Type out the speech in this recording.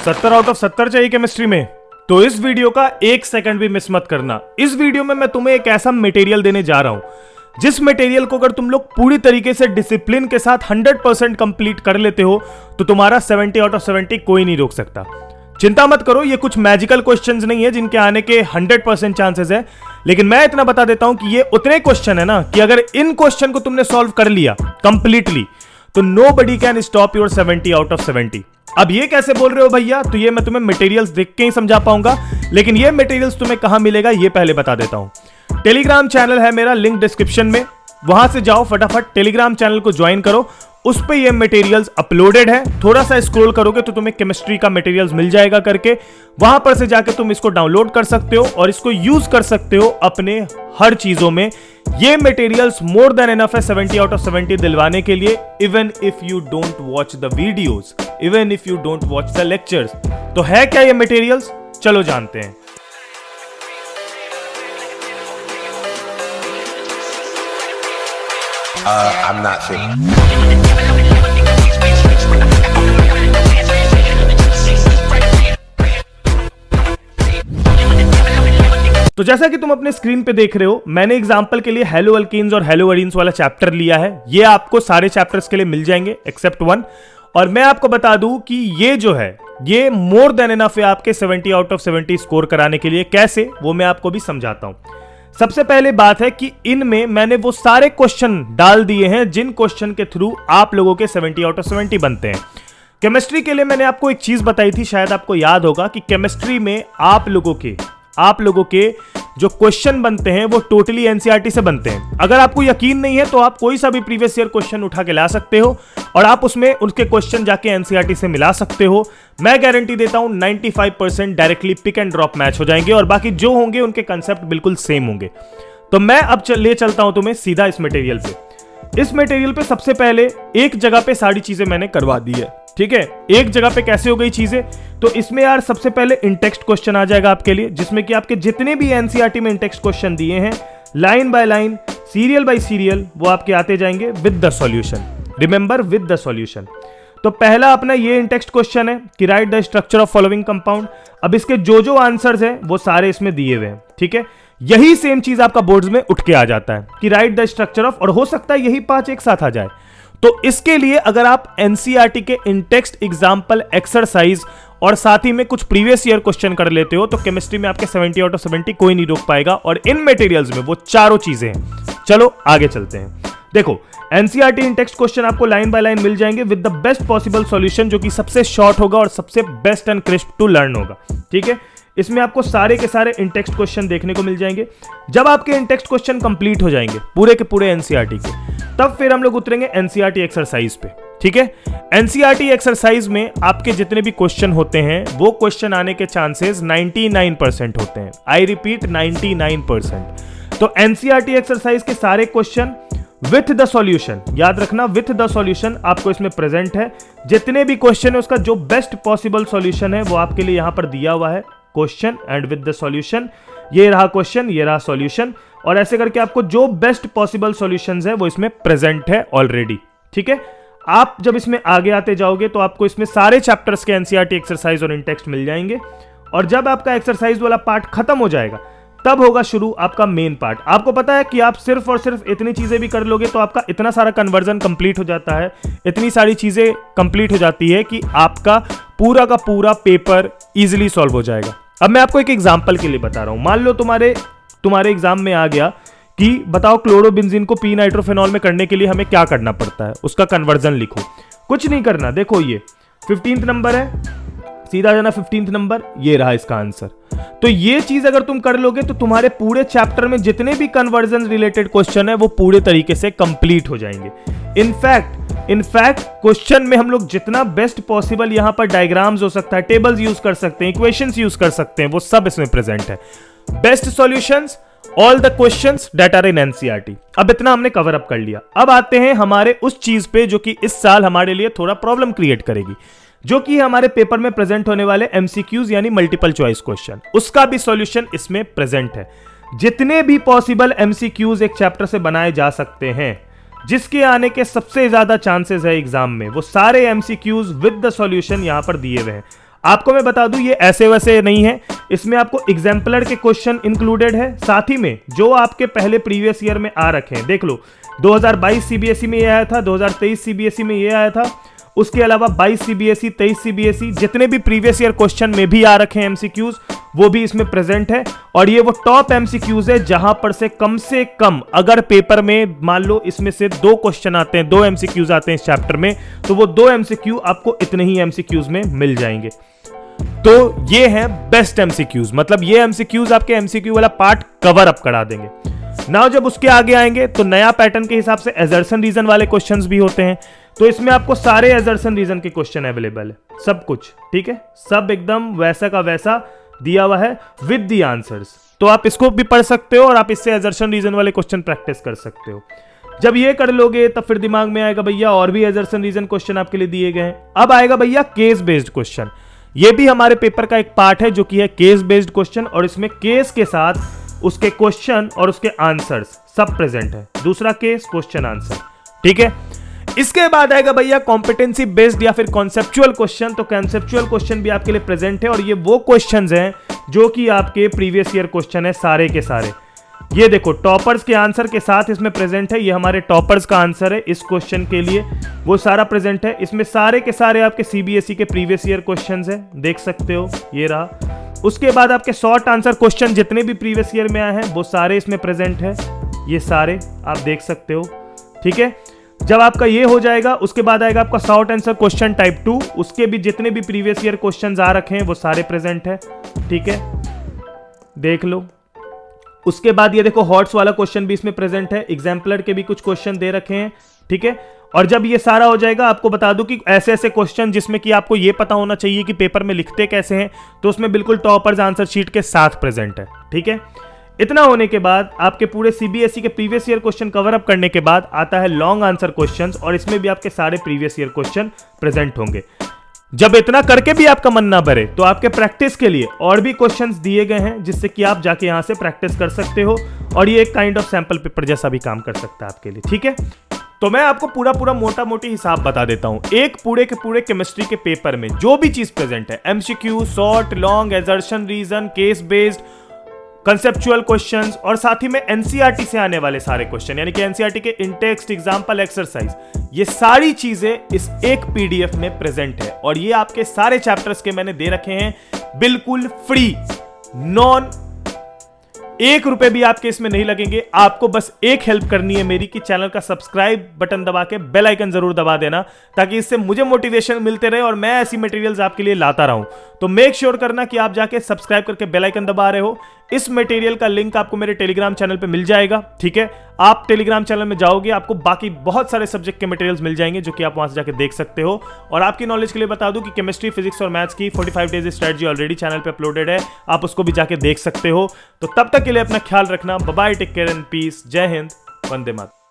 70 out of 70 चाहिए chemistry में, तो इस वीडियो का 1 सेकंड भी मिस मत करना। इस वीडियो में मैं तुम्हें एक ऐसा मटेरियल देने जा रहा हूं जिस मटेरियल को अगर तुम लोग पूरी तरीके से डिसिप्लिन के साथ 100% कंप्लीट कर लेते हो तो तुम्हारा 70 आउट ऑफ 70 कोई नहीं रोक सकता। चिंता मत करो, ये कुछ मैजिकल क्वेश्चंस नहीं है जिनके आने के 100% चांसेस है, लेकिन मैं इतना बता देता हूं कि ये उतने क्वेश्चन है ना कि अगर इन क्वेश्चन को तुमने सॉल्व कर लिया कंप्लीटली तो nobody can stop your 70 out of 70। अब ये कैसे बोल रहे हो भैया, तो ये मैं तुम्हें मटेरियल्स देख के ही समझा पाऊंगा, लेकिन ये मटेरियल्स तुम्हें कहां मिलेगा ये पहले बता देता हूं। टेलीग्राम चैनल है मेरा, लिंक डिस्क्रिप्शन में, वहां से जाओ फटाफट टेलीग्राम चैनल को ज्वाइन करो। उस पे ये मटेरियल्स अपलोडेड है, थोड़ा सा स्क्रॉल करोगे तो तुम्हें केमिस्ट्री का मटेरियल्स मिल जाएगा करके, वहां पर से जाके तुम इसको डाउनलोड कर सकते हो और इसको यूज कर सकते हो अपने हर चीजों में। ये मटेरियल्स मोर देन इनफ है 70 आउट ऑफ 70 दिलवाने के लिए, even if you don't watch the videos, even if you don't watch the lectures. तो है क्या ये मटेरियल्स, चलो जानते हैं। I'm not sure. तो जैसा कि तुम अपने स्क्रीन पे देख रहे हो, मैंने एग्जांपल के लिए हेलो अल्कीन्स और हेलो एरीन्स वाला चैप्टर लिया है। ये आपको सारे चैप्टर्स के लिए मिल जाएंगे एक्सेप्ट वन। और मैं आपको बता दूं कि ये जो है ये मोर देन इनफ है आपके 70 आउट ऑफ 70 स्कोर कराने के लिए। कैसे, वो मैं आपको भी समझाता हूं। सबसे पहले बात है कि इनमें मैंने वो सारे क्वेश्चन डाल दिए हैं जिन क्वेश्चन के थ्रू आप लोगों के 70 आउट ऑफ 70 बनते हैं। केमिस्ट्री के लिए मैंने आपको एक चीज बताई थी, शायद आपको याद होगा, कि केमिस्ट्री में आप लोगों के जो क्वेश्चन बनते हैं वो टोटली एनसीईआरटी से बनते हैं। अगर आपको यकीन नहीं है तो आप कोई सा भी प्रीवियस ईयर क्वेश्चन उठा के ला सकते हो और आप उसमें उनके क्वेश्चन जाके एनसीईआरटी से मिला सकते हो। मैं गारंटी देता हूं 95% directly pick and drop match हो जाएंगे और बाकी जो होंगे उनके कंसेप्ट बिल्कुल सेम होंगे। तो मैं अब ले चलता हूं तुम्हें सीधा इस मटेरियल पे। इस मटेरियल पे सबसे पहले एक जगह पे सारी चीजें मैंने करवा दी है, ठीक है। एक जगह पे कैसे हो गई चीजें, तो इसमें यार सबसे पहले इंटेक्स्ट क्वेश्चन आ जाएगा आपके लिए, जिसमें कि आपके जितने भी एनसीईआरटी में इंटेक्स्ट क्वेश्चन दिए हैं line by line, serial bye serial, वो आपके आते जाएंगे with the solution. Remember, with the solution. तो पहला अपना ये इंटेक्स्ट क्वेश्चन है कि right the structure of following compound. अब इसके जो आंसर्स हैं वो सारे इसमें दिए हुए हैं, ठीक है। यही सेम चीज आपका बोर्ड्स में उठ के आ जाता है कि राइट द स्ट्रक्चर ऑफ, और हो सकता है यही 5 एक साथ आ जाए। तो इसके लिए अगर आप एनसीईआरटी के इंटेक्स्ट एग्जाम्पल एक्सरसाइज और साथ ही में कुछ प्रीवियस ईयर क्वेश्चन कर लेते हो तो केमिस्ट्री में आपके 70 आउट ऑफ 70 कोई नहीं रोक पाएगा। और इन मटेरियल्स में वो चारों चीजें हैं। चलो आगे चलते हैं। देखो, एनसीईआरटी इंटेक्स्ट क्वेश्चन आपको लाइन बाय लाइन मिल जाएंगे with the best possible solution, जो कि सबसे शॉर्ट होगा और सबसे best and crisp to learn होगा, ठीक है। इसमें आपको सारे के सारे इंटेक्स्ट क्वेश्चन देखने को मिल जाएंगे। जब आपके इंटेक्स्ट क्वेश्चन कंप्लीट हो जाएंगे पूरे के पूरे एनसीईआरटी के, तब फिर हम लोग उतरेंगे एनसीईआरटी एक्सरसाइज पे, ठीक है। एनसीईआरटी एक्सरसाइज में आपके जितने भी क्वेश्चन होते हैं वो क्वेश्चन आने के चांसेस 99% होते हैं। I repeat, 99%। तो एनसीईआरटी एक्सरसाइज के सारे क्वेश्चन विथ द सॉल्यूशन, याद रखना विथ द सॉल्यूशन आपको इसमें प्रेजेंट है। जितने भी क्वेश्चन है उसका जो बेस्ट पॉसिबल सॉल्यूशन है वो आपके लिए यहां पर दिया हुआ है, question and with the solution. ये रहा क्वेश्चन, ये रहा सॉल्यूशन, और ऐसे करके आपको जो बेस्ट पॉसिबल सॉल्यूशंस है वो इसमें प्रेजेंट है ऑलरेडी, ठीक है। आप जब इसमें आगे आते जाओगे तो आपको इसमें सारे चैप्टर्स के एनसीईआरटी एक्सरसाइज और इंटेक्स्ट मिल जाएंगे। और जब आपका एक्सरसाइज वाला पार्ट खत्म हो जाएगा तब होगा शुरू आपका मेन पार्ट। आपको पता है कि आप सिर्फ और सिर्फ इतनी चीजें भी कर लोगे तो आपका इतना सारा कन्वर्जन कंप्लीट हो जाता है, इतनी सारी चीजें कंप्लीट हो जाती है कि आपका पूरा का पूरा पेपर इजीली सॉल्व हो जाएगा। अब मैं आपको एक एग्जांपल के लिए बता रहा हूं। मान लो तुम्हारे एग्जाम में आ गया कि बताओ क्लोरोबेंजीन को पी नाइट्रोफेनॉल में करने के लिए हमें क्या करना पड़ता है, उसका कन्वर्जन लिखो। कुछ नहीं करना, देखो ये 15th नंबर है, सीधा जाना 15th नंबर, ये रहा इसका आंसर। तो ये चीज अगर तुम कर लोगे तो तुम्हारे पूरे चैप्टर में जितने भी कन्वर्जन रिलेटेड क्वेश्चन है वो पूरे तरीके से कंप्लीट हो जाएंगे। इनफैक्ट क्वेश्चन में हम लोग जितना बेस्ट पॉसिबल यहां पर डायग्राम्स हो सकता है, टेबल्स यूज कर सकते हैं, इक्वेशंस यूज कर सकते हैं, वो सब इसमें प्रेजेंट है। Best solutions, all the questions that are in NCERT. अब इतना हमने कवर अप कर लिया। अब आते हैं हमारे उस चीज पे जो कि इस साल हमारे लिए थोड़ा प्रॉब्लम क्रिएट करेगी, जो कि हमारे पेपर में प्रेजेंट होने वाले एमसीक्यूज यानी मल्टीपल चॉइस क्वेश्चन, उसका भी सॉल्यूशन इसमें प्रेजेंट है। जितने भी पॉसिबल एमसीक्यूज एक चैप्टर से बनाए जा सकते हैं, जिसके आने के सबसे ज्यादा चांसेस है एग्जाम में, वो सारे एमसीक्यूज विद द सॉल्यूशन यहां पर दिए हुए हैं। आपको मैं बता दूं ये ऐसे वैसे नहीं है, इसमें आपको एग्जाम्पलर के क्वेश्चन इंक्लूडेड है, साथ ही में जो आपके पहले प्रीवियस ईयर में आ रखे हैं, देख लो 2022 सीबीएसई में ये आया था, 2023 सीबीएसई में ये आया था, उसके अलावा 22 सीबीएसई, 23 सीबीएसई, जितने भी प्रीवियस ईयर क्वेश्चन में भी आ रखे हैं एमसीक्यूज, वो भी इसमें प्रेजेंट है। और ये वो टॉप एमसीक्यूज है जहां पर से कम अगर पेपर में मान लो इसमें से 2 क्वेश्चन आते हैं, 2 एमसीक्यूज आते हैं इस चैप्टर में, तो वो 2 एमसीक्यू आपको इतने ही एमसीक्यूज में मिल जाएंगे। तो ये है बेस्ट एमसीक्यूज, मतलब ये एमसीक्यूज आपके एमसीक्यू वाला पार्ट कवर अप करा देंगे। नाउ जब उसके आगे आएंगे तो नया पैटर्न के हिसाब से एजर्सन रीजन वाले क्वेश्चंस भी होते हैं, तो इसमें आपको सारे एजर्सन रीजन के क्वेश्चन अवेलेबल है, सब कुछ ठीक है, सब एकदम वैसा का वैसा दिया हुआ है विद दी आंसर्स। तो आप इसको भी पढ़ सकते हो और आप इससे एजर्सन रीजन वाले क्वेश्चन प्रैक्टिस कर सकते हो। जब ये कर लोगे तब फिर दिमाग में आएगा भैया और भी एजर्सन रीजन क्वेश्चन आपके लिए दिए गए हैं। अब आएगा भैया केस बेस्ड क्वेश्चन, ये भी हमारे पेपर का एक पार्ट है जो कि है केस बेस्ड क्वेश्चन, और इसमें केस के साथ उसके क्वेश्चन और उसके आंसर्स सब प्रेजेंट है। दूसरा केस, क्वेश्चन, आंसर, ठीक है। इसके बाद आएगा भैया कॉम्पिटेंसी बेस्ड या फिर कॉन्सेप्चुअल क्वेश्चन, तो कॉन्सेप्चुअल क्वेश्चन भी आपके लिए प्रेजेंट है, और ये वो क्वेश्चंस हैं जो कि आपके प्रीवियस ईयर क्वेश्चन है सारे के सारे। ये देखो टॉपर्स के आंसर के साथ इसमें प्रेजेंट है, ये हमारे टॉपर्स का आंसर है इस क्वेश्चन के लिए, वो सारा प्रेजेंट है। इसमें सारे के सारे आपके सीबीएसई के प्रीवियस ईयर क्वेश्चंस है, देख सकते हो, ये रहा। उसके बाद आपके शॉर्ट आंसर क्वेश्चन जितने भी प्रीवियस ईयर में आए हैं वो सारे इसमें प्रेजेंट है, ये सारे आप देख सकते हो, ठीक है। जब आपका ये हो जाएगा उसके बाद आएगा आपका शॉर्ट आंसर क्वेश्चन टाइप 2, उसके भी जितने भी प्रीवियस ईयर क्वेश्चंस आ रखे हैं वो सारे प्रेजेंट है, ठीक है, देख लो। उसके बाद ये देखो हॉट्स वाला क्वेश्चन भी इसमें प्रेजेंट है, एग्जाम्पलर के भी कुछ क्वेश्चन दे रखे हैं, ठीक है। और जब ये सारा हो जाएगा आपको बता दूं कि ऐसे ऐसे क्वेश्चन जिसमें कि आपको ये पता होना चाहिए कि पेपर में लिखते कैसे हैं, तो उसमें बिल्कुल टॉपर्स आंसर शीट के साथ प्रेजेंट है, ठीक है। इतना होने के बाद आपके पूरे सीबीएसई के previous year question cover up करने के बाद आता है लॉन्ग आंसर क्वेश्चंस, और इसमें भी आपके सारे प्रीवियस ईयर क्वेश्चन प्रेजेंट होंगे। जब इतना करके भी आपका मन ना भरे तो आपके प्रैक्टिस के लिए और भी क्वेश्चंस दिए गए हैं जिससे कि आप जाके यहां से प्रैक्टिस कर सकते हो, और ये एक काइंड ऑफ सैंपल पेपर जैसा भी काम कर सकता है आपके लिए, ठीक है। तो मैं आपको पूरा मोटा मोटी हिसाब बता देता हूं। एक पूरे के पूरे केमिस्ट्री के पेपर में जो भी चीज प्रेजेंट है, MCQ, short, long, assertion reason, case based, conceptual questions, और साथ ही में एनसीईआरटी से आने वाले सारे क्वेश्चन, यानी कि एनसीईआरटी के इंटेक्स्ट, एग्जांपल, एक्सरसाइज, ये सारी चीजें इस एक पीडीएफ में प्रेजेंट है। और ये आपके सारे चैप्टर्स के मैंने दे रखे हैं बिल्कुल फ्री, नॉन, 1 रुपए भी आपके इसमें नहीं लगेंगे। आपको बस एक हेल्प करनी है मेरी कि चैनल का सब्सक्राइब बटन दबा के बेल आइकन जरूर दबा देना, ताकि इससे मुझे मोटिवेशन मिलते रहे और मैं ऐसी मटेरियल्स आपके लिए लाता रहूं। तो मेक श्योर करना कि आप जाके सब्सक्राइब करके बेल आइकन दबा रहे हो। इस मटेरियल का लिंक आपको मेरे टेलीग्राम चैनल पे मिल जाएगा, ठीक है। आप टेलीग्राम चैनल में जाओगे आपको बाकी बहुत सारे सब्जेक्ट के मटेरियल्स मिल जाएंगे जो कि आप वहां से जाके देख सकते हो। और आपकी नॉलेज के लिए बता दूं कि केमिस्ट्री, फिजिक्स और मैथ्स की 45 डेज स्ट्रेटजी ऑलरेडी चैनल पे अपलोडेड है, आप उसको भी जाके देख सकते हो। तो तब तक के लिए अपना ख्याल रखना, bye bye, take care and peace, जय हिंद, वंदे मातरम।